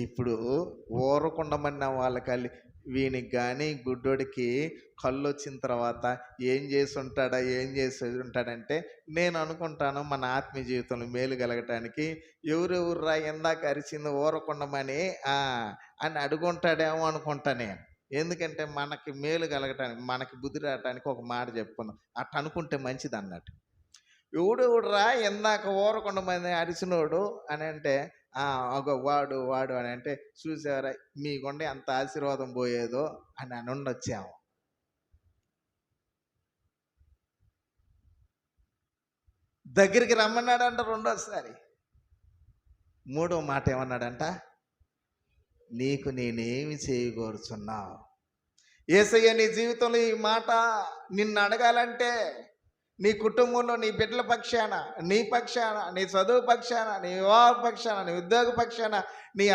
ఇప్పుడు ఊరకుండమన్న వాళ్ళకి వీనికి కానీ గుడ్డోడికి కళ్ళు వచ్చిన తర్వాత ఏం చేసి ఉంటాడంటే, నేను అనుకుంటాను మన ఆత్మీయ జీవితంలో మేలు కలగటానికి ఎవరెవర్రా ఇందాక అరిచింది ఊరకుండమని అని అడుగుంటాడేమో అనుకుంటా నేను. ఎందుకంటే మనకి మేలు కలగటానికి, మనకి బుద్ధి రావటానికి ఒక మాట చెప్పుకుందాం, అట్ట అనుకుంటే మంచిది అన్నట్టు. ఎవడెవడురా ఇందాక ఊరకుండమని అరిచినోడు అని అంటే, అగో వాడు వాడు అని అంటే, చూసారా మీకుండే ఎంత ఆశీర్వాదం పోయేదో అని అనుండొచ్చాము. దగ్గరికి రమ్మన్నాడంట రెండోసారి. మూడో మాట ఏమన్నాడంట, నీకు నేనేమి చేయగోరుచున్నావు. యేసయ్య నీ జీవితంలో ఈ మాట నిన్ను అడగాలంటే, నీ కుటుంబంలో నీ బిడ్డల పక్షాన, నీ పక్షాన, నీ చదువు పక్షాన, నీ వివాహ పక్షాన, నీ ఉద్యోగ పక్షాన, నీ